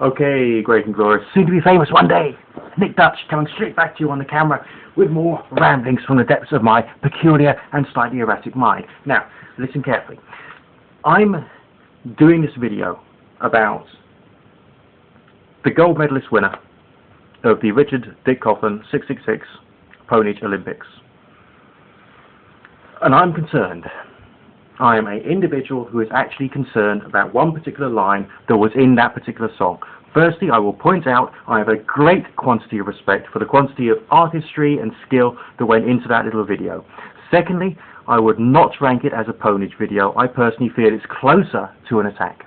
Okay, great and glorious, soon to be famous one day. Nick Dutch coming straight back to you on the camera with more ramblings from the depths of my peculiar and slightly erratic mind. Now, listen carefully. I'm doing this video about the gold medalist winner of the Richard Dick Coughlan 666 Pwnage Olympics. And I'm concerned. I am an individual who is actually concerned about one particular line that was in that particular song. Firstly, I will point out I have a great quantity of respect for the quantity of artistry and skill that went into that little video. Secondly, I would not rank it as a Pwnage video. I personally feel it's closer to an attack.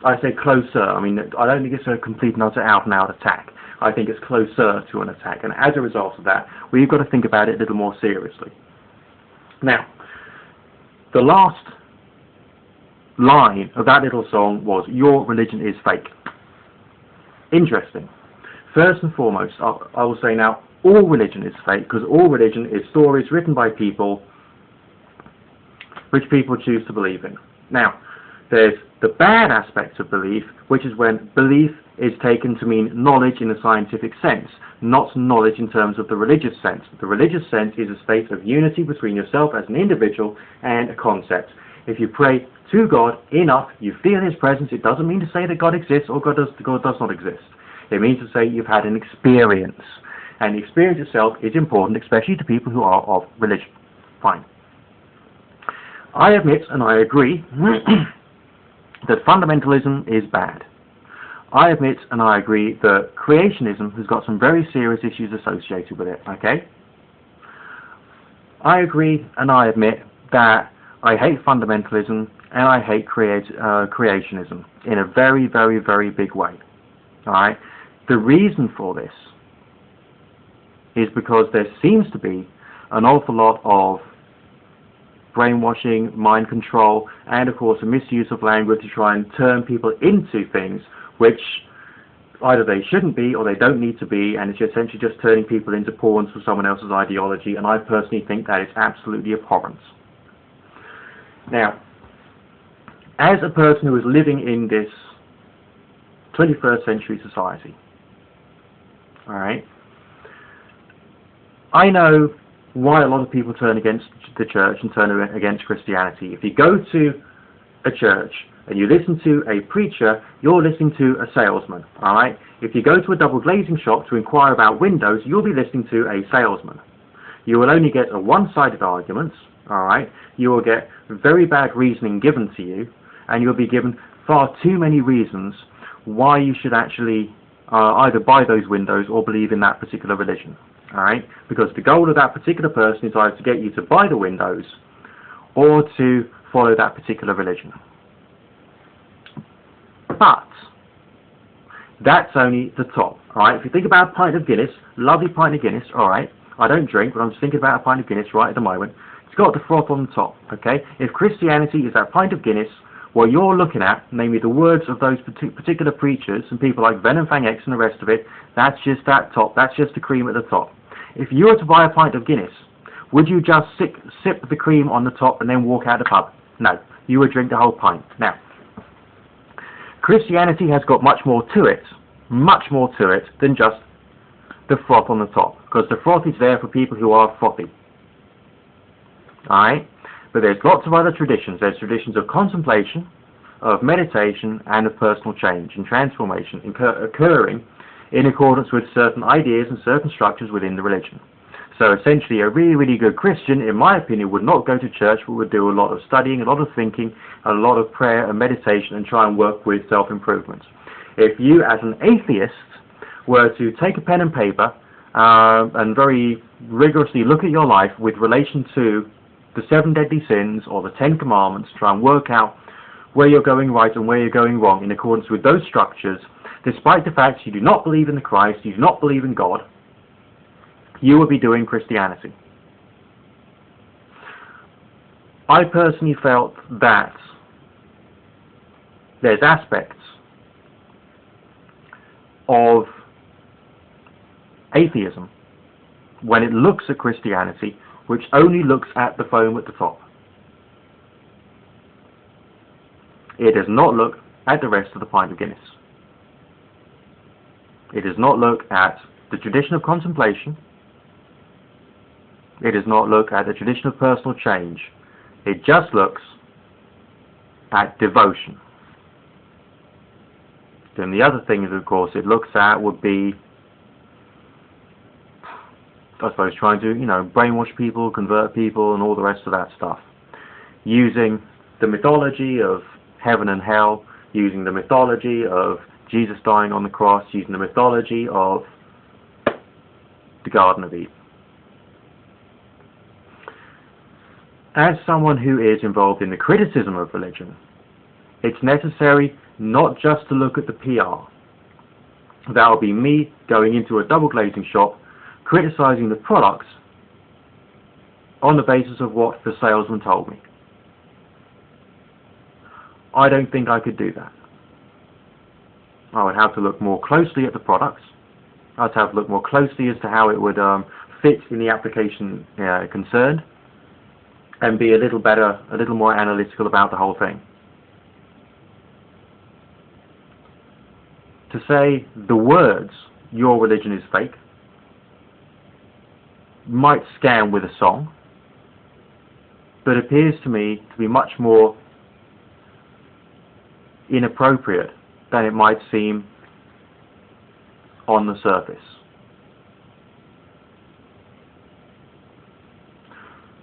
I say closer, I mean, I don't think it's a complete and utter out-and-out attack. I think it's closer to an attack, and as a result of that, we've got to think about it a little more seriously. Now, the last line of that little song was, "Your religion is fake." Interesting. First and foremost, I will say now, all religion is fake, because all religion is stories written by people which people choose to believe in. Now, there's the bad aspect of belief, which is when belief is taken to mean knowledge in a scientific sense, not knowledge in terms of the religious sense. The religious sense is a state of unity between yourself as an individual and a concept. If you pray to God enough, you feel His presence. It doesn't mean to say that God exists or God does not exist. It means to say you've had an experience. And the experience itself is important, especially to people who are of religion. Fine. I admit and I agree that fundamentalism is bad. I admit and I agree that creationism has got some very serious issues associated with it, okay? I agree and I admit that I hate fundamentalism and I hate creationism in a very, very, very big way, alright? The reason for this is because there seems to be an awful lot of brainwashing, mind control, and of course a misuse of language to try and turn people into things which either they shouldn't be or they don't need to be, and it's essentially just turning people into pawns for someone else's ideology, and I personally think that is absolutely abhorrent. Now, as a person who is living in this 21st century society, alright, I know why a lot of people turn against the church and turn against Christianity. If you go to a church and you listen to a preacher, you're listening to a salesman, alright? If you go to a double glazing shop to inquire about windows, you'll be listening to a salesman. You will only get a one-sided argument, alright? You will get very bad reasoning given to you, and you'll be given far too many reasons why you should actually either buy those windows or believe in that particular religion. Alright? Because the goal of that particular person is either to get you to buy the windows or to follow that particular religion. But that's only the top. Alright? If you think about a pint of Guinness, lovely pint of Guinness, alright, I don't drink, but I'm just thinking about a pint of Guinness right at the moment. It's got the froth on the top. Okay? If Christianity is that pint of Guinness, what you're looking at, namely the words of those particular preachers and people like Venom Fang X and the rest of it, that's just that top. That's just the cream at the top. If you were to buy a pint of Guinness, would you just sip the cream on the top and then walk out the pub? No. You would drink the whole pint. Now, Christianity has got much more to it than just the froth on the top, because the froth is there for people who are frothy. Alright? But there's lots of other traditions. There's traditions of contemplation, of meditation, and of personal change and transformation occurring in accordance with certain ideas and certain structures within the religion. So essentially a really, really good Christian, in my opinion, would not go to church, but would do a lot of studying, a lot of thinking, a lot of prayer and meditation, and try and work with self-improvement. If you, as an atheist, were to take a pen and paper and very rigorously look at your life with relation to the 7 deadly sins or the 10 commandments, try and work out where you're going right and where you're going wrong in accordance with those structures, despite the fact you do not believe in the Christ, you do not believe in God, you will be doing Christianity. I personally felt that there's aspects of atheism when it looks at Christianity which only looks at the foam at the top. It does not look at the rest of the pint of Guinness. It does not look at the tradition of contemplation. It does not look at the tradition of personal change. It just looks at devotion. Then the other things, of course, it looks at would be, I suppose, trying to, brainwash people, convert people, and all the rest of that stuff. Using the mythology of heaven and hell, using the mythology of Jesus dying on the cross, using the mythology of the Garden of Eden. As someone who is involved in the criticism of religion, it's necessary not just to look at the PR. That will be me going into a double glazing shop, criticizing the products on the basis of what the salesman told me. I don't think I could do that. I would have to look more closely at the products. I'd have to look more closely as to how it would fit in the application concerned, and be a little more analytical about the whole thing. To say the words, "your religion is fake," might scan with a song, but appears to me to be much more inappropriate than it might seem on the surface.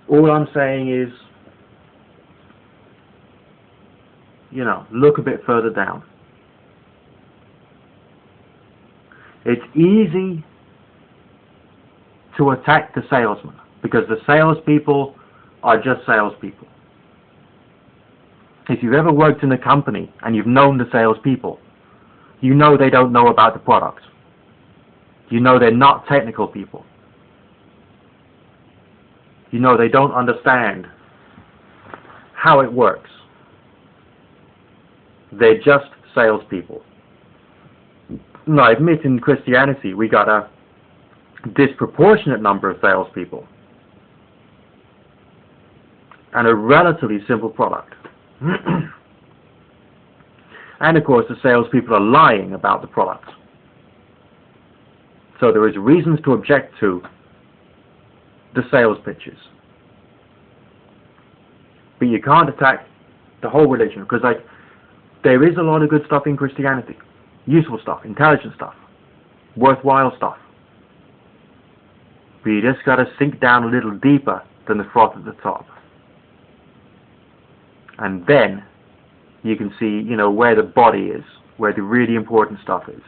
All I'm saying is, look a bit further down. It's easy to attack the salesman, because the salespeople are just salespeople. If you've ever worked in a company and you've known the salespeople, you know they don't know about the product. You know they're not technical people. You know they don't understand how it works. They're just salespeople. Now, I admit in Christianity we got a disproportionate number of salespeople and a relatively simple product. And of course the salespeople are lying about the product. So there is reasons to object to the sales pitches. But you can't attack the whole religion, because there is a lot of good stuff in Christianity. Useful stuff, intelligent stuff, worthwhile stuff. But you just got to sink down a little deeper than the froth at the top. And then you can see, where the body is, where the really important stuff is.